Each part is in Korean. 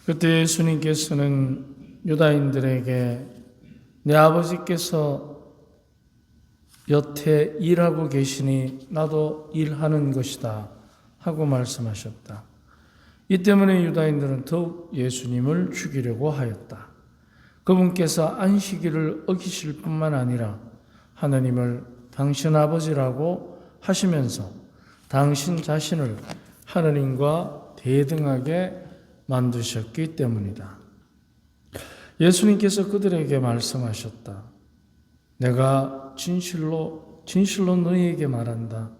그때 예수님께서는 유다인들에게 내 아버지께서 여태 일하고 계시니 나도 일하는 것이다 하고 말씀하셨다. 이 때문에 유다인들은 더욱 예수님을 죽이려고 하였다. 그분께서 안식일을 어기실 뿐만 아니라 하나님을 당신 아버지라고 하시면서 당신 자신을 하나님과 대등하게 만드셨기 때문이다. 예수님께서 그들에게 말씀하셨다. 내가 진실로 너희에게 말한다.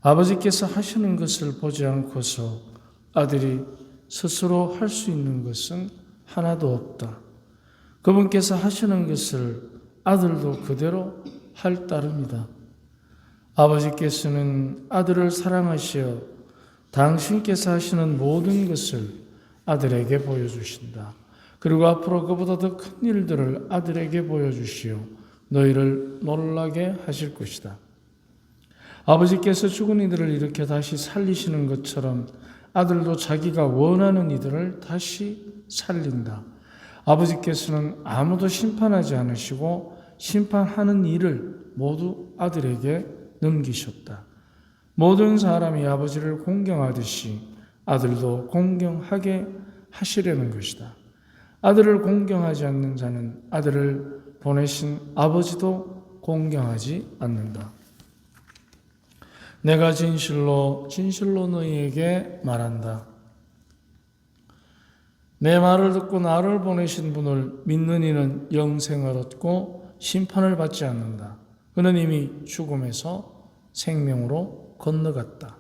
아버지께서 하시는 것을 보지 않고서 아들이 스스로 할 수 있는 것은 하나도 없다. 그분께서 하시는 것을 아들도 그대로 할 따름이다. 아버지께서는 아들을 사랑하시어 당신께서 하시는 모든 것을 아들에게 보여주신다. 그리고 앞으로 그보다 더 큰 일들을 아들에게 보여주시어 너희를 놀라게 하실 것이다. 아버지께서 죽은 이들을 일으켜 다시 살리시는 것처럼 아들도 자기가 원하는 이들을 다시 살린다. 아버지께서는 아무도 심판하지 않으시고 심판하는 일을 모두 아들에게 넘기셨다. 모든 사람이 아버지를 공경하듯이 아들도 공경하게 하시려는 것이다. 아들을 공경하지 않는 자는 아들을 보내신 아버지도 공경하지 않는다. 내가 진실로 너희에게 말한다. 내 말을 듣고 나를 보내신 분을 믿는 이는 영생을 얻고 심판을 받지 않는다. 그는 이미 죽음에서 생명으로 건너갔다.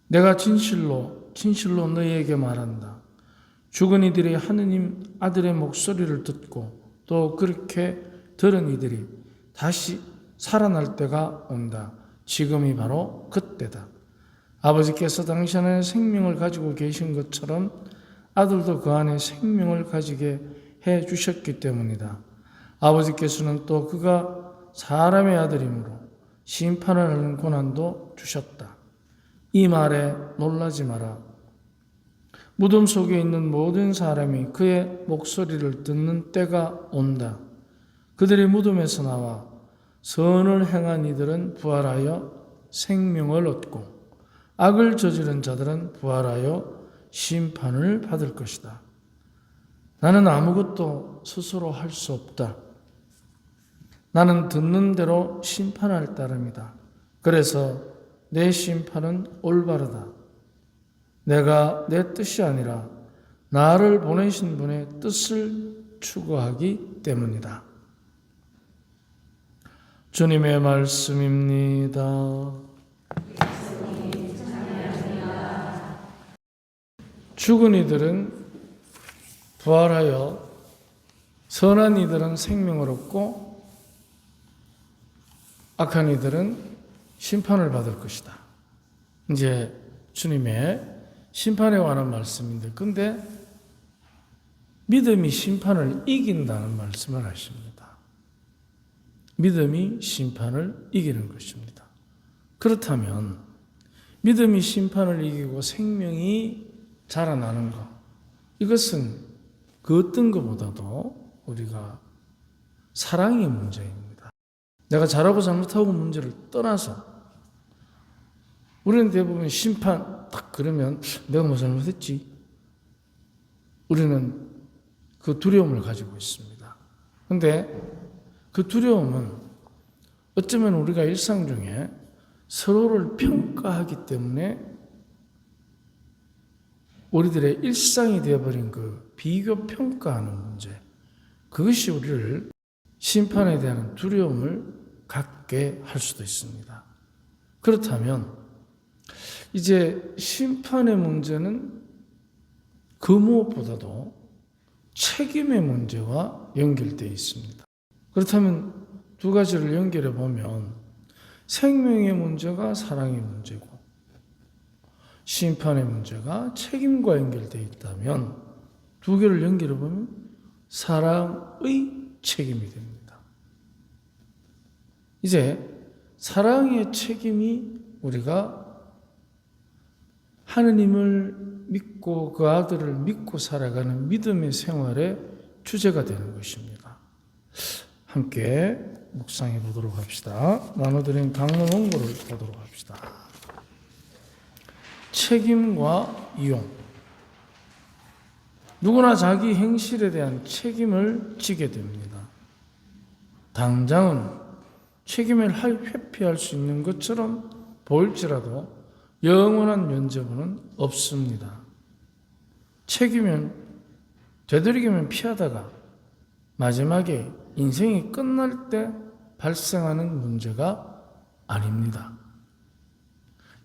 내가 진실로 너희에게 말한다. 죽은 이들이 하느님 아들의 목소리를 듣고 또 그렇게 들은 이들이 다시 살아날 때가 온다. 지금이 바로 그때다. 아버지께서 당신 안에 생명을 가지고 계신 것처럼 아들도 그 안에 생명을 가지게 해 주셨기 때문이다. 아버지께서는 또 그가 사람의 아들이므로 심판을 하는 고난도 주셨다. 이 말에 놀라지 마라. 무덤 속에 있는 모든 사람이 그의 목소리를 듣는 때가 온다. 그들이 무덤에서 나와 선을 행한 이들은 부활하여 생명을 얻고 악을 저지른 자들은 부활하여 심판을 받을 것이다. 나는 아무것도 스스로 할 수 없다. 나는 듣는 대로 심판할 따름이다. 그래서 내 심판은 올바르다. 내가 내 뜻이 아니라 나를 보내신 분의 뜻을 추구하기 때문이다. 주님의 말씀입니다. 죽은 이들은 부활하여 선한 이들은 생명을 얻고 악한 이들은 심판을 받을 것이다. 이제 주님의 심판에 관한 말씀인데, 근데 믿음이 심판을 이긴다는 말씀을 하십니다. 믿음이 심판을 이기는 것입니다. 그렇다면 믿음이 심판을 이기고 생명이 자라나는 것, 이것은 그 어떤 것보다도 우리가 사랑의 문제입니다. 내가 잘하고 잘못하고 문제를 떠나서 우리는 대부분 심판 딱 그러면 내가 뭐 잘못했지? 우리는 그 두려움을 가지고 있습니다. 그런데 그 두려움은 어쩌면 우리가 일상 중에 서로를 평가하기 때문에 우리들의 일상이 되어버린 그 비교 평가하는 문제, 그것이 우리를 심판에 대한 두려움을 갖게 할 수도 있습니다. 그렇다면 이제 심판의 문제는 그 무엇보다도 책임의 문제와 연결되어 있습니다. 그렇다면 두 가지를 연결해 보면 생명의 문제가 사랑의 문제고 심판의 문제가 책임과 연결되어 있다면 두 개를 연결해 보면 사랑의 책임이 됩니다. 이제 사랑의 책임이 우리가 하느님을 믿고 그 아들을 믿고 살아가는 믿음의 생활의 주제가 되는 것입니다. 함께 묵상해 보도록 합시다. 나눠드린 강론 원고를 보도록 합시다. 책임과 이용. 누구나 자기 행실에 대한 책임을 지게 됩니다. 당장은 책임을 회피할 수 있는 것처럼 보일지라도 영원한 면죄부는 없습니다. 책임은 되도록이면 피하다가 마지막에 인생이 끝날 때 발생하는 문제가 아닙니다.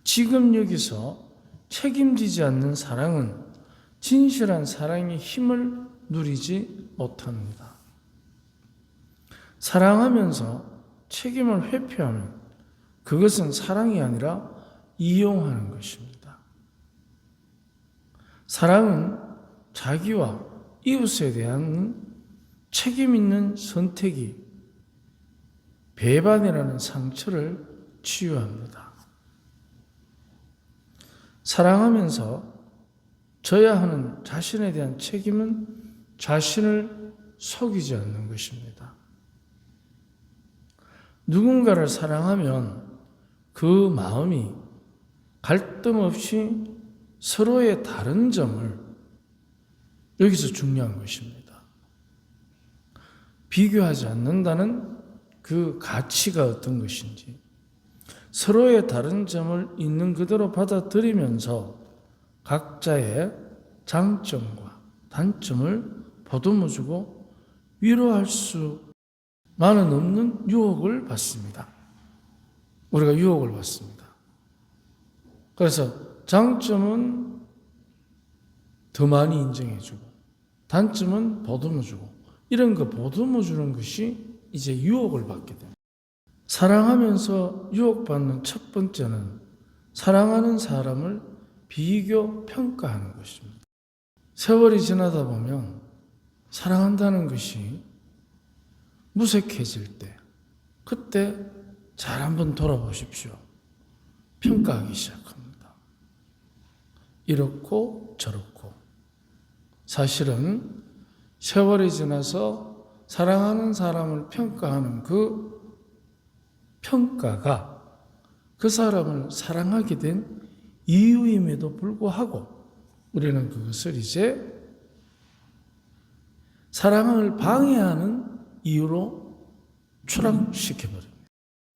지금 여기서 책임지지 않는 사랑은 진실한 사랑의 힘을 누리지 못합니다. 사랑하면서 책임을 회피하면 그것은 사랑이 아니라 이용하는 것입니다. 사랑은 자기와 이웃에 대한 책임 있는 선택이 배반이라는 상처를 치유합니다. 사랑하면서 져야 하는 자신에 대한 책임은 자신을 속이지 않는 것입니다. 누군가를 사랑하면 그 마음이 갈등 없이 서로의 다른 점을, 여기서 중요한 것입니다. 비교하지 않는다는 그 가치가 어떤 것인지, 서로의 다른 점을 있는 그대로 받아들이면서 각자의 장점과 단점을 보듬어주고 위로할 수만은 없는 유혹을 받습니다. 우리가 유혹을 받습니다. 그래서 장점은 더 많이 인정해주고 단점은 보듬어주고, 이런 거 보듬어주는 것이 이제 유혹을 받게 됩니다. 사랑하면서 유혹받는 첫 번째는 사랑하는 사람을 비교 평가하는 것입니다. 세월이 지나다 보면 사랑한다는 것이 무색해질 때, 그때 잘 한번 돌아보십시오. 평가하기 시작합니다. 이렇고 저렇고. 사실은 세월이 지나서 사랑하는 사람을 평가하는 그 평가가 그 사람을 사랑하게 된 이유임에도 불구하고 우리는 그것을 이제 사랑을 방해하는 이유로 추락시켜버립니다.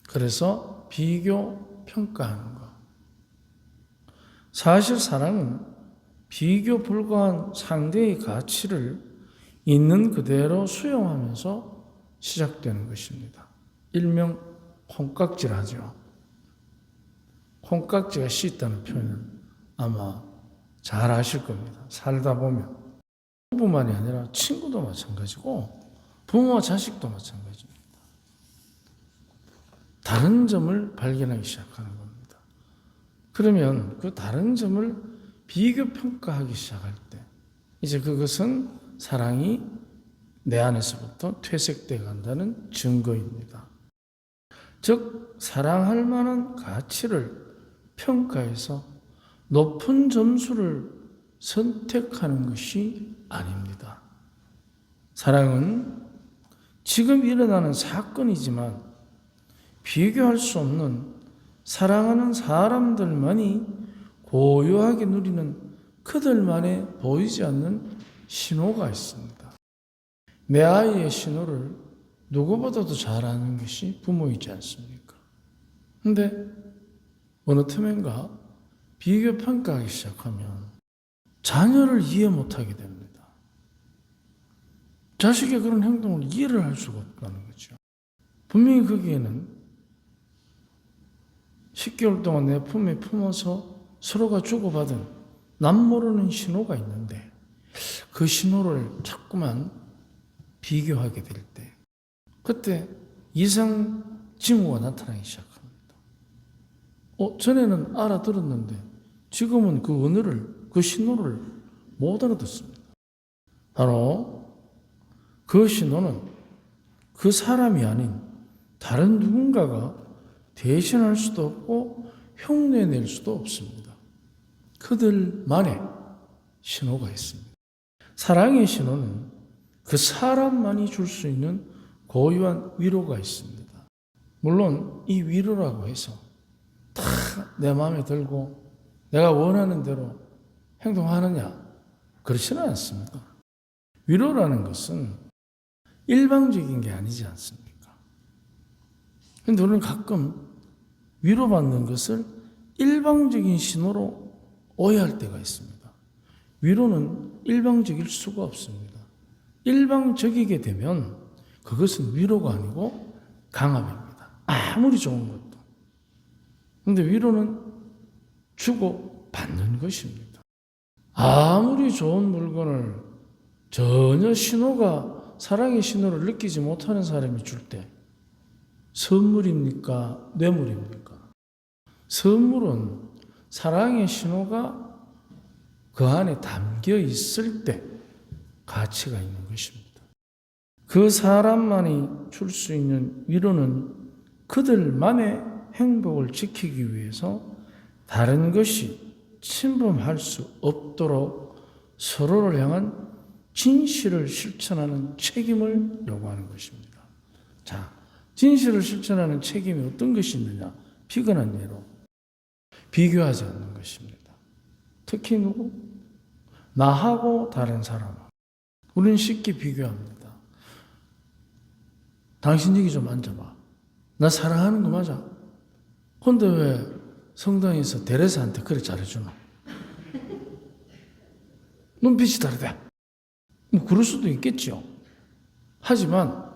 그래서 비교, 평가하는 것. 사실 사랑은 비교 불가한 상대의 가치를 있는 그대로 수용하면서 시작되는 것입니다. 일명 콩깍질하죠. 콩깍지가 씻다는 표현은 아마 잘 아실 겁니다. 살다 보면. 부부만이 아니라 친구도 마찬가지고 부모와 자식도 마찬가지입니다. 다른 점을 발견하기 시작하는 겁니다. 그러면 그 다른 점을 비교 평가하기 시작할 때 이제 그것은 사랑이 내 안에서부터 퇴색되어 간다는 증거입니다. 즉 사랑할 만한 가치를 평가해서 높은 점수를 선택하는 것이 아닙니다. 사랑은 지금 일어나는 사건이지만 비교할 수 없는 사랑하는 사람들만이 고요하게 누리는 그들만의 보이지 않는 신호가 있습니다. 내 아이의 신호를 누구보다도 잘 아는 것이 부모이지 않습니까? 근데 어느 틈엔가 비교 평가하기 시작하면 자녀를 이해 못하게 됩니다. 자식의 그런 행동을 이해를 할 수가 없다는 거죠. 분명히 거기에는 10개월 동안 내 품에 품어서 서로가 주고받은 남 모르는 신호가 있는데 그 신호를 자꾸만 비교하게 될 때, 그때 이상 징후가 나타나기 시작합니다. 전에는 알아들었는데 지금은 그 언어를, 그 신호를 못 알아듣습니다. 바로 그 신호는 그 사람이 아닌 다른 누군가가 대신할 수도 없고 흉내낼 수도 없습니다. 그들만의 신호가 있습니다. 사랑의 신호는 그 사람만이 줄 수 있는 고유한 위로가 있습니다. 물론 이 위로라고 해서 다 내 마음에 들고 내가 원하는 대로 행동하느냐? 그렇지는 않습니다. 위로라는 것은 일방적인 게 아니지 않습니까? 그런데 우리는 가끔 위로받는 것을 일방적인 신호로 오해할 때가 있습니다. 위로는 일방적일 수가 없습니다. 일방적이게 되면 그것은 위로가 아니고 강압입니다. 아무리 좋은 것도. 그런데 위로는 주고 받는 것입니다. 아무리 좋은 물건을 전혀 사랑의 신호를 느끼지 못하는 사람이 줄 때 선물입니까? 뇌물입니까? 선물은 사랑의 신호가 그 안에 담겨 있을 때 가치가 있는 것입니다. 그 사람만이 줄 수 있는 위로는 그들만의 행복을 지키기 위해서 다른 것이 침범할 수 없도록 서로를 향한 진실을 실천하는 책임을 요구하는 것입니다. 자, 진실을 실천하는 책임이 어떤 것이 있느냐? 피곤한 예로 비교하지 않는 것입니다. 특히 누구? 나하고 다른 사람. 우리는 쉽게 비교합니다. 당신 여기 좀 앉아봐. 나 사랑하는 거 맞아? 근데 왜 성당에서 데레사한테 그래 잘해주나? 눈빛이 다르대. 뭐 그럴 수도 있겠죠. 하지만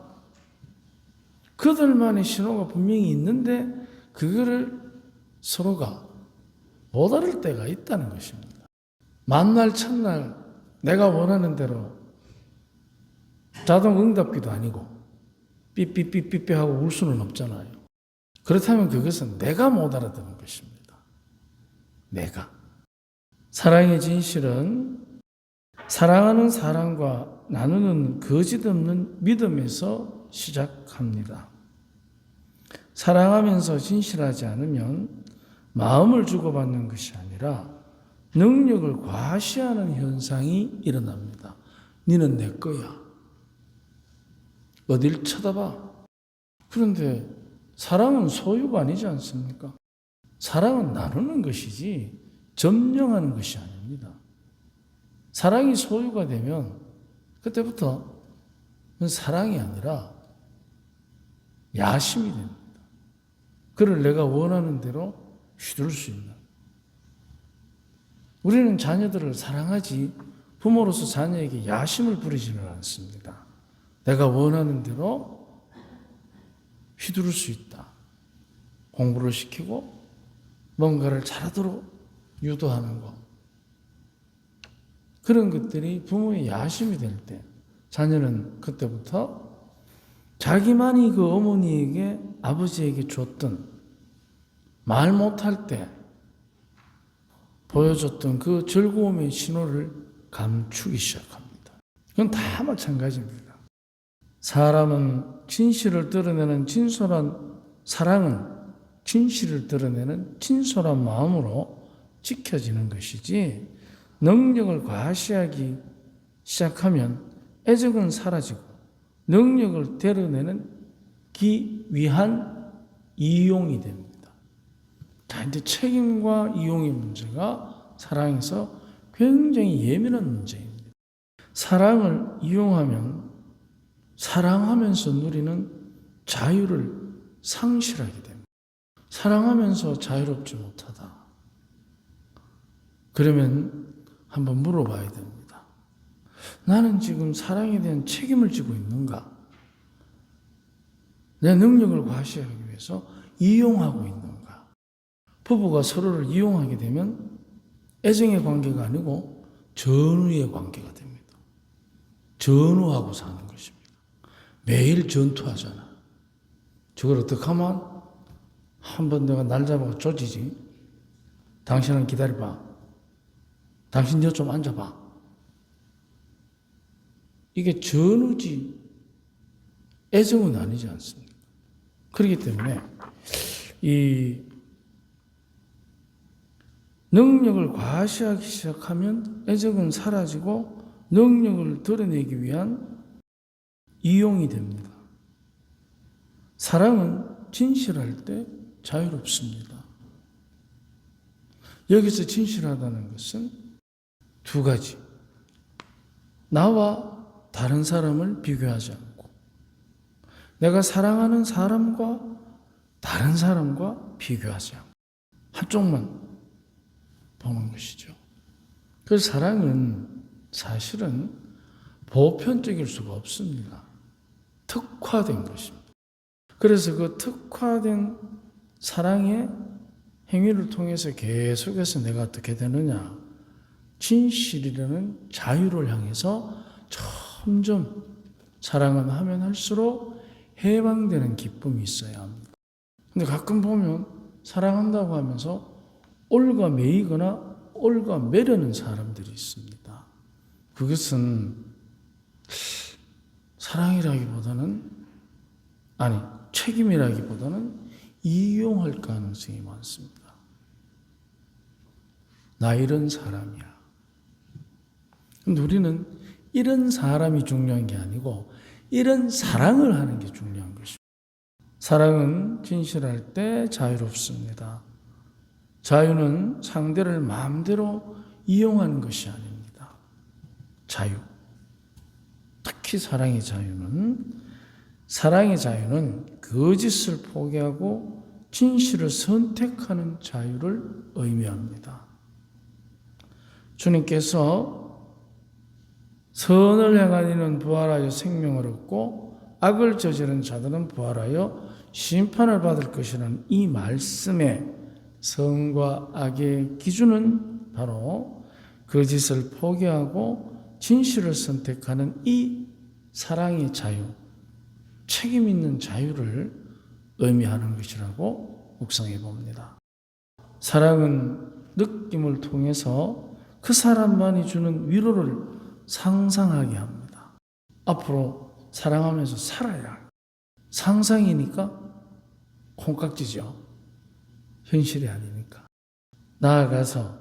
그들만의 신호가 분명히 있는데 그거를 서로가 못 알을 때가 있다는 것입니다. 만날 첫날 내가 원하는 대로 자동 응답기도 아니고 삐삐삐삐삐 하고 울 수는 없잖아요. 그렇다면 그것은 내가 못 알아듣는 것입니다. 내가. 사랑의 진실은 사랑하는 사람과 나누는 거짓 없는 믿음에서 시작합니다. 사랑하면서 진실하지 않으면 마음을 주고받는 것이 아니라 능력을 과시하는 현상이 일어납니다. 너는 내 거야. 어딜 쳐다봐. 그런데 사랑은 소유가 아니지 않습니까? 사랑은 나누는 것이지 점령하는 것이 아닙니다. 사랑이 소유가 되면 그때부터 사랑이 아니라 야심이 됩니다. 그를 내가 원하는 대로 휘둘 수 있는. 우리는 자녀들을 사랑하지 부모로서 자녀에게 야심을 부리지는 않습니다. 내가 원하는 대로 휘두를 수 있다. 공부를 시키고 뭔가를 잘하도록 유도하는 것. 그런 것들이 부모의 야심이 될 때 자녀는 그때부터 자기만이 그 어머니에게 아버지에게 줬던 말 못할 때 보여줬던 그 즐거움의 신호를 감추기 시작합니다. 그건 다 마찬가지입니다. 사람은 진실을 드러내는 사랑은 진실을 드러내는 진솔한 마음으로 지켜지는 것이지 능력을 과시하기 시작하면 애정은 사라지고 능력을 드러내는 기위한 이용이 됩니다. 자, 이제 책임과 이용의 문제가 사랑에서 굉장히 예민한 문제입니다. 사랑을 이용하면 사랑하면서 누리는 자유를 상실하게 됩니다. 사랑하면서 자유롭지 못하다. 그러면 한번 물어봐야 됩니다. 나는 지금 사랑에 대한 책임을 지고 있는가? 내 능력을 과시하기 위해서 이용하고 있는가? 부부가 서로를 이용하게 되면 애정의 관계가 아니고 전우의 관계가 됩니다. 전우하고 사는 것입니다. 매일 전투하잖아. 저걸 어떻게 하면 한번 내가 날 잡아서 조지지. 당신은 기다려봐. 당신 여 좀 앉아봐. 이게 전우지 애정은 아니지 않습니까? 그렇기 때문에 이 능력을 과시하기 시작하면 애적은 사라지고 능력을 드러내기 위한 이용이 됩니다. 사랑은 진실할 때 자유롭습니다. 여기서 진실하다는 것은 두 가지. 나와 다른 사람을 비교하지 않고 내가 사랑하는 사람과 다른 사람과 비교하지 않고 한쪽만 보는 것이죠. 그래서 사랑은 사실은 보편적일 수가 없습니다. 특화된 것입니다. 그래서 그 특화된 사랑의 행위를 통해서 계속해서 내가 어떻게 되느냐? 진실이라는 자유를 향해서 점점 사랑은 하면 할수록 해방되는 기쁨이 있어야 합니다. 근데 가끔 보면 사랑한다고 하면서 올가매이거나 올가매려는 사람들이 있습니다. 그것은 사랑이라기보다는 책임이라기보다는 이용할 가능성이 많습니다. 나 이런 사람이야. 근데 우리는 이런 사람이 중요한 게 아니고 이런 사랑을 하는 게 중요한 것입니다. 사랑은 진실할 때 자유롭습니다. 자유는 상대를 마음대로 이용하는 것이 아닙니다. 자유. 특히 사랑의 자유는 거짓을 포기하고 진실을 선택하는 자유를 의미합니다. 주님께서 선을 행한 이는 부활하여 생명을 얻고 악을 저지른 자들은 부활하여 심판을 받을 것이라는 이 말씀의 선과 악의 기준은 바로 거짓을 포기하고 진실을 선택하는 이 사랑의 자유, 책임 있는 자유를 의미하는 것이라고 묵상해 봅니다. 사랑은 느낌을 통해서 그 사람만이 주는 위로를 상상하게 합니다. 앞으로 사랑하면서 살아야 해요. 상상이니까 콩깍지죠. 현실이 아니니까. 나아가서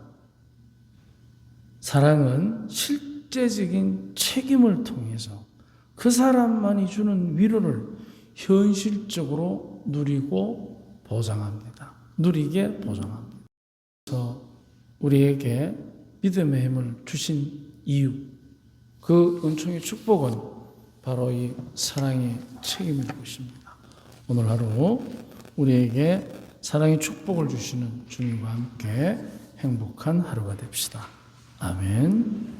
사랑은 실제적인 책임을 통해서 그 사람만이 주는 위로를 현실적으로 누리고 보장합니다. 누리게 보장합니다. 그래서 우리에게 믿음의 힘을 주신 이유, 그 은총의 축복은 바로 이 사랑의 책임일 것입니다. 오늘 하루 우리에게 사랑의 축복을 주시는 주님과 함께 행복한 하루가 됩시다. 아멘.